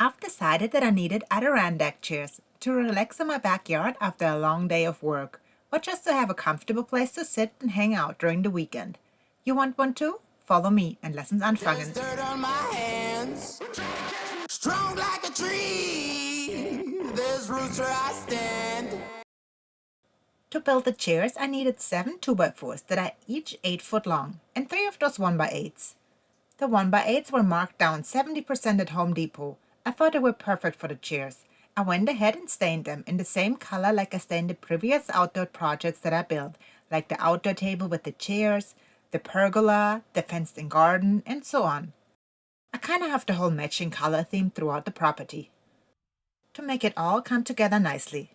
I've decided that I needed Adirondack chairs to relax in my backyard after a long day of work, or just to have a comfortable place to sit and hang out during the weekend. You want one too? Follow me and lass uns anfangen. There's dirt on my hands, strong like a tree. There's roots where I stand. To build the chairs, I needed 7 2x4s that are each 8 foot long, and 3 of those 1x8s. The 1x8s were marked down 70% at Home Depot. I thought they were perfect for the chairs. I went ahead and stained them in the same color like I stained the previous outdoor projects that I built, like the outdoor table with the chairs, the pergola, the fenced-in garden, and so on. I kinda have the whole matching color theme throughout the property to make it all come together nicely.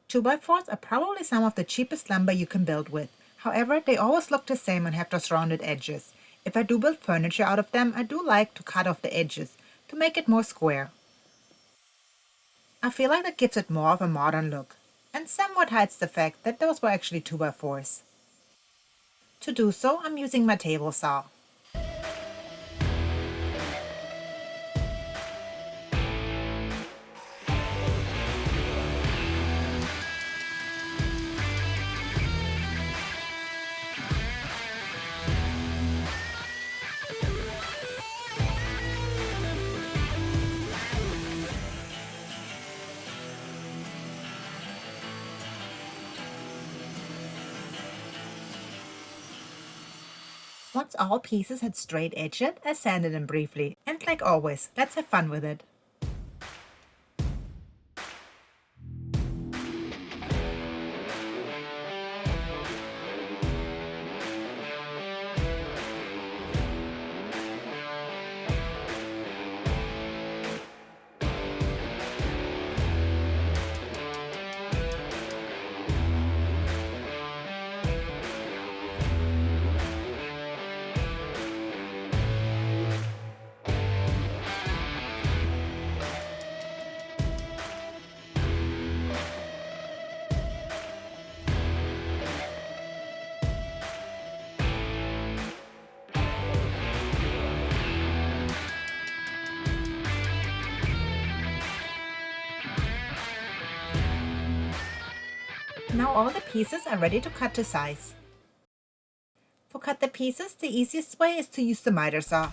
2x4s are probably some of the cheapest lumber you can build with. However, they always look the same and have those rounded edges. If I do build furniture out of them, I do like to cut off the edges to make it more square. I feel like that gives it more of a modern look and somewhat hides the fact that those were actually 2x4s. To do so, I'm using my table saw. Once all pieces had straight edges, I sanded them briefly, and like always, let's have fun with it. Now all the pieces are ready to cut to size. To cut the pieces, the easiest way is to use the miter saw.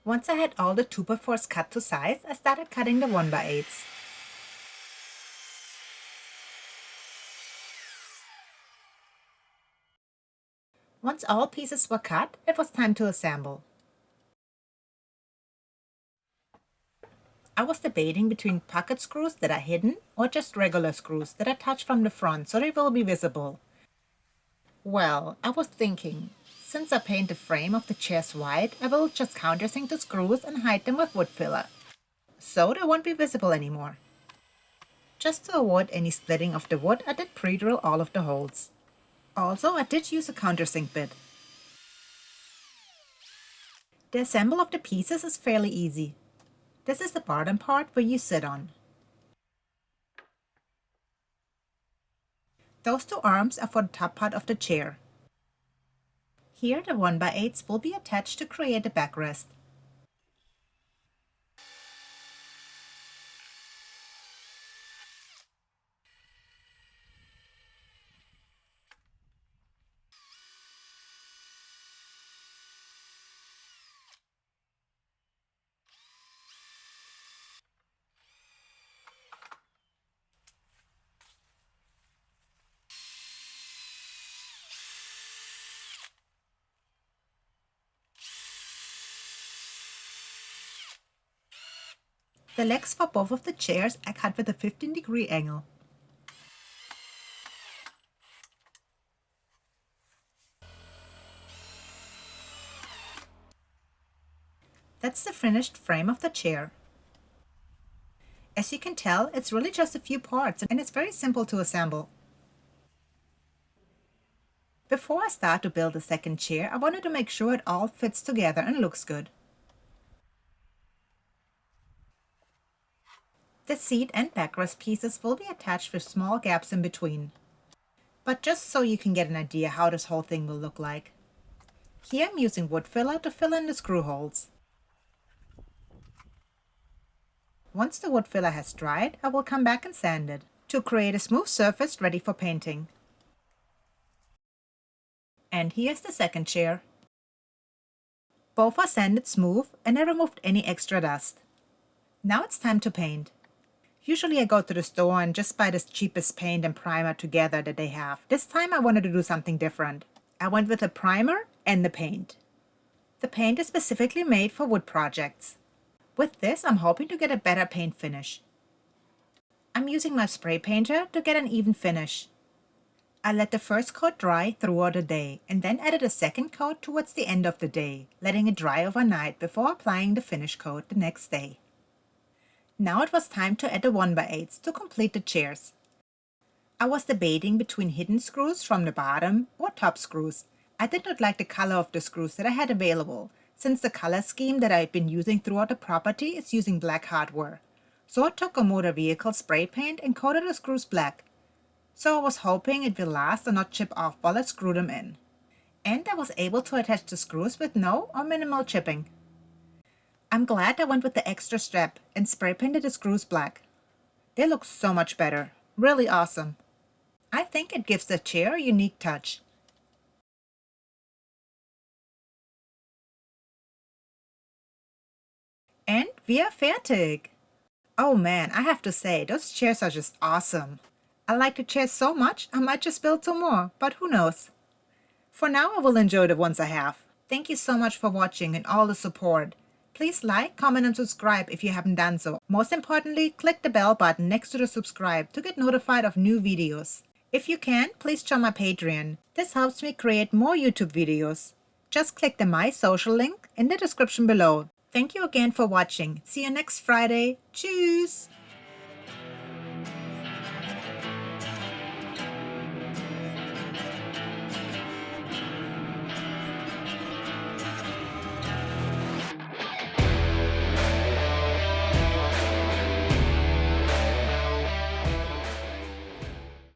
Once I had all the 2x4s cut to size, I started cutting the 1x8s. Once all pieces were cut, it was time to assemble. I was debating between pocket screws that are hidden or just regular screws that attach from the front so they will be visible. Well, I was thinking, since I paint the frame of the chairs white, I will just countersink the screws and hide them with wood filler, so they won't be visible anymore. Just to avoid any splitting of the wood, I did pre-drill all of the holes. Also, I did use a countersink bit. The assembly of the pieces is fairly easy. This is the bottom part where you sit on. Those two arms are for the top part of the chair. Here the 1x8s will be attached to create a backrest. The legs for both of the chairs I cut with a 15-degree angle. That's the finished frame of the chair. As you can tell, it's really just a few parts and it's very simple to assemble. Before I start to build the second chair, I wanted to make sure it all fits together and looks good. The seat and backrest pieces will be attached with small gaps in between. But just so you can get an idea how this whole thing will look like. Here I'm using wood filler to fill in the screw holes. Once the wood filler has dried, I will come back and sand it to create a smooth surface ready for painting. And here's the second chair. Both are sanded smooth and I removed any extra dust. Now it's time to paint. Usually I go to the store and just buy the cheapest paint and primer together that they have. This time I wanted to do something different. I went with the primer and the paint. The paint is specifically made for wood projects. With this, I'm hoping to get a better paint finish. I'm using my spray painter to get an even finish. I let the first coat dry throughout the day and then added a second coat towards the end of the day, letting it dry overnight before applying the finish coat the next day. Now it was time to add the 1x8s to complete the chairs. I was debating between hidden screws from the bottom or top screws. I did not like the color of the screws that I had available, since the color scheme that I've been using throughout the property is using black hardware. So I took a motor vehicle spray paint and coated the screws black. So I was hoping it will last and not chip off while I screw them in. And I was able to attach the screws with no or minimal chipping. I'm glad I went with the extra strap and spray painted the screws black. They look so much better. Really awesome. I think it gives the chair a unique touch. And we are fertig! Oh man, I have to say, those chairs are just awesome. I like the chairs so much, I might just build 2 more, but who knows. For now, I will enjoy the ones I have. Thank you so much for watching and all the support. Please like, comment, and subscribe if you haven't done so. Most importantly, click the bell button next to the subscribe to get notified of new videos. If you can, please join my Patreon. This helps me create more YouTube videos. Just click the My Social link in the description below. Thank you again for watching. See you next Friday. Tschüss!